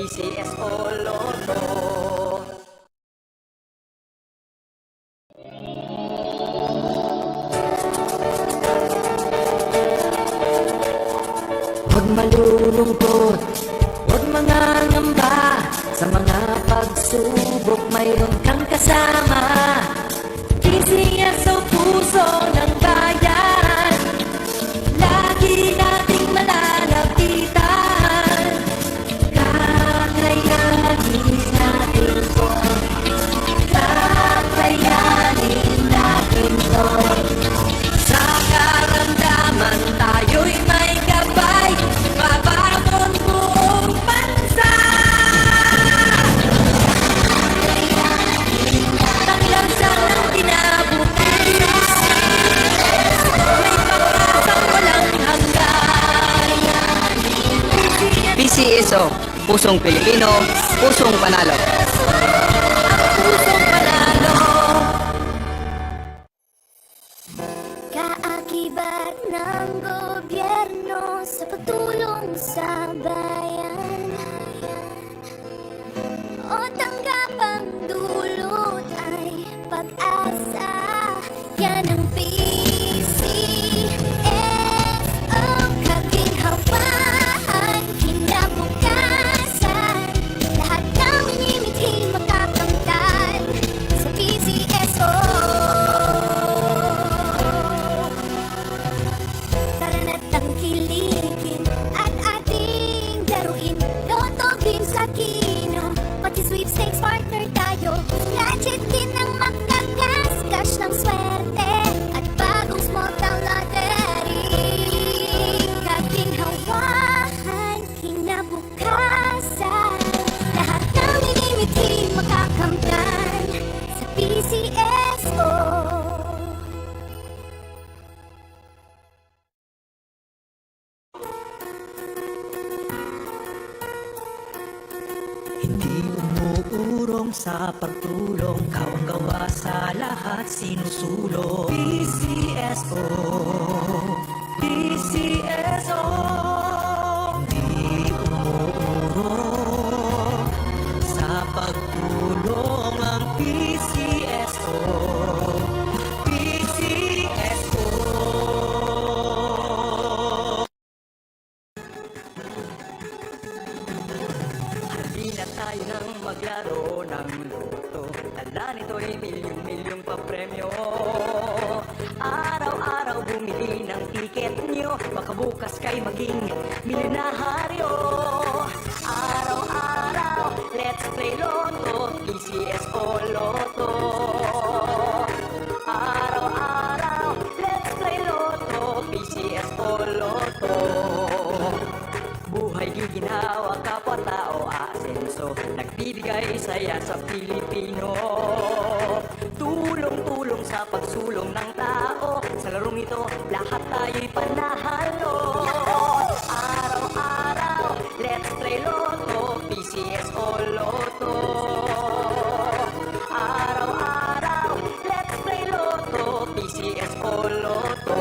PCS o Lotto. Huwag malulungkot, huwag mangangamba. Sa mga pagsubok mayroon kang kasama. PCS o puso ng bayan, lagi nating malalapitan. Kakayanin natin to, kakayanin natin to. Sa karamdaman tayo'y may gabay, babangon buong bansa. Tanglansan ng kinabukasan, may pag-asang walang hanggan. PCSO, pusong Pilipino, pusong panalo. Ang pusong panalo. Kaakibat ng gobyerno sa pagtulong sa bayan, o tanggapang dulot ay pag-asa. Yan ang PCSO, kaginhawaan, kinabukasan. Lahat ng minimiting makakamtan sa PCSO. Tara na't tangkilikin at ating laruin. Lotto din sa kino, pati sweepstakes partner tayo. Gadget din ang makakas, cash ng swerte at bagong small town lottery. Kaginhawahan, kinabukasan. Lahat ng minimiting makakamtan sa PCSO. Hindi umuurong sa pagtulong, kawang gawa sa lahat sinusulong. PCSO, PCSO. Hindi umuurong sa pagtulong ang PCSO, PCSO. Halina tayo nang maglaro ng loto. Tala nito'y milyong-milyong papremyo. Araw-araw bumili ng tiket nyo, baka bukas kay maging milyonaryo. Araw-araw, let's play Lotto, PCS o Lotto. Araw-araw, let's play Lotto, PCS o Lotto. Buhay giginawa, kapwa-tao asenso, nagbibigay saya sa Pilipino. Tulong-tulong sa pagsulong ng tao, sa larong ito lahat tayo'y panahalo. Araw-araw, let's play Lotto, PCS o Lotto. Araw-araw, let's play Lotto, PCS o Lotto.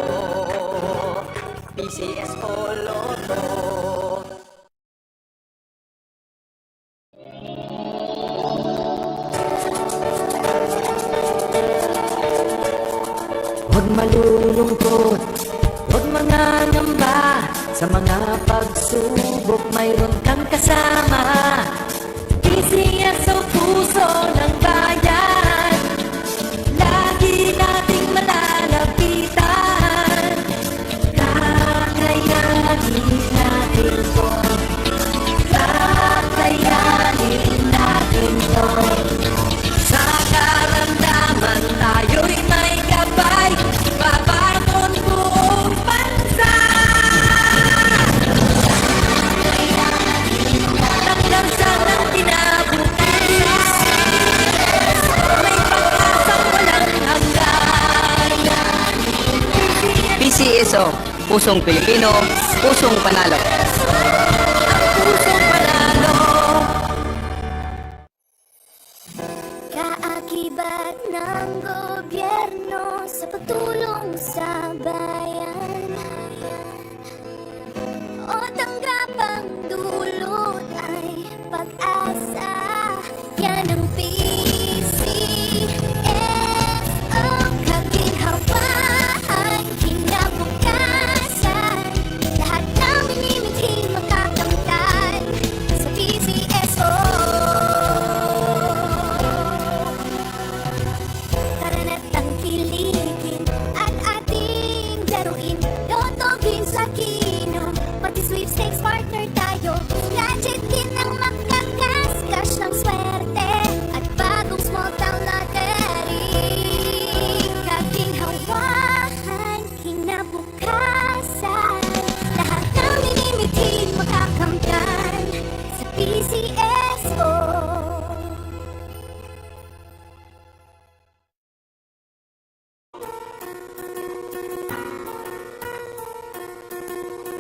PCS o Lotto. Huwag malulungkot, huwag mangangamba. Sa mga pagsubok mayroon kang kasama. PCS o puso ng bayan, lagi nating malalapitan. Kakayanin natin to, kakayanin natin to. Sa karamdaman tayo'y may gabay, babangon buong bansa. Tanglansan ng kinabukasan, may pag-asang walang hanggan. PCSO, pusong Pilipino, pusong panalo. Ang pusong panalo. Kaakibat ng gobyerno sa pagtulong sa bayan, o tanggapang dulot ay pag sweepstakes partner tayo. Gadget din ang makakas-cash ng swerte. At bagong small town lottery. Laging hawakan, kinabukasan. Lahat ng minimitig makakamtan sa PCSO.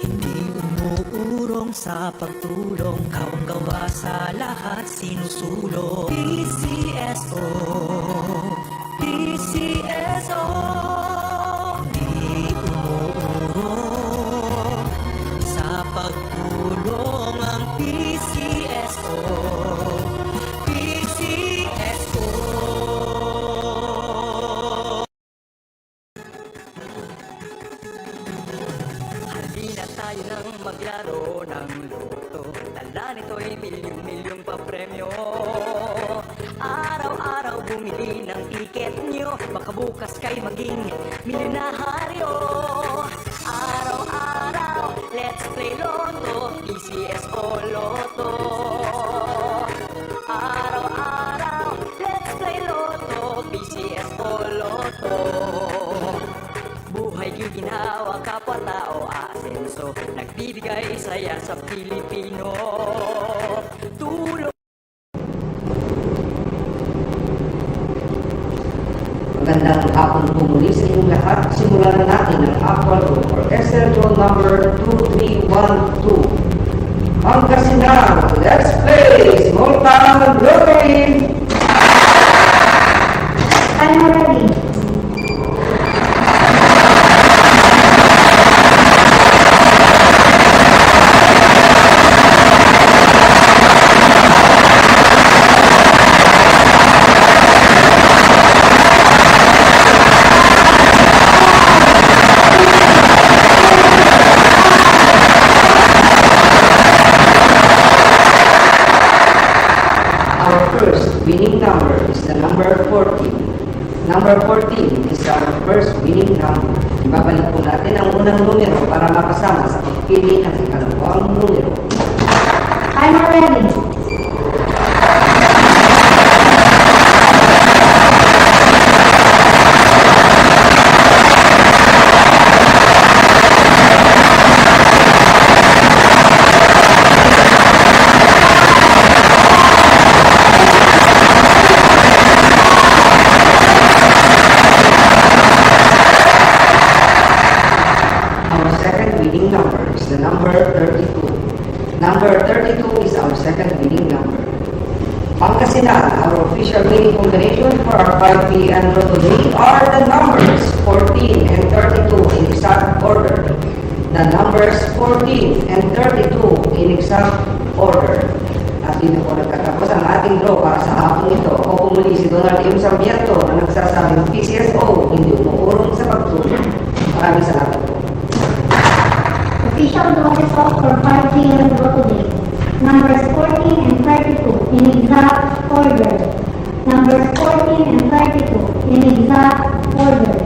Hindi umuurong sa pagtulong, kawang gawa sa lahat sinusulong. PCSO, PCSO. Hindi umuurong sa pagtulong ang PCSO, PCSO. Halina tayo nang maglaro ng loto. Tala nito'y milyong-milyong papremyo. Araw-araw bumili ng tiket nyo, baka bukas kay maging milyonaryo. Araw-araw, let's play Lotto, PCSO Lotto. Araw-araw, let's play Lotto, PCSO Lotto. Buhay giginawa, kapwa-tao asenso, nagbibigay saya sa Pilipino. Tulong. Magandang hapon po muli sa inyong lahat. Simulan na natin ang actual roll for SL number 2312. Pangasinan, let's play Small Town Lottery! I'm ready. Our first winning number is the number 14. Number 14 is our first winning number. Ibabalik po natin ang unang numero para makasama sa pagpili ng ikalawang numero. I'm ready. Our second winning number is the number 32. Number 32 is our second winning number. Pangasinan, our official winning combination for our 5 p.m. Lotto day are the numbers 14 and 32 in exact order. The numbers 14 and 32 in exact order. At dito po nagtatapos ang ating draw para sa hapon ito. Ako po muli si Donald M. Sambiato na nagsasabing PCSO, hindi umuurong sa pagtulong. Maraming salamat po. Official draw result for 5 p.m. Lotto Day. Numbers 14 and 32 in exact order. Numbers 14 and 32 in exact order.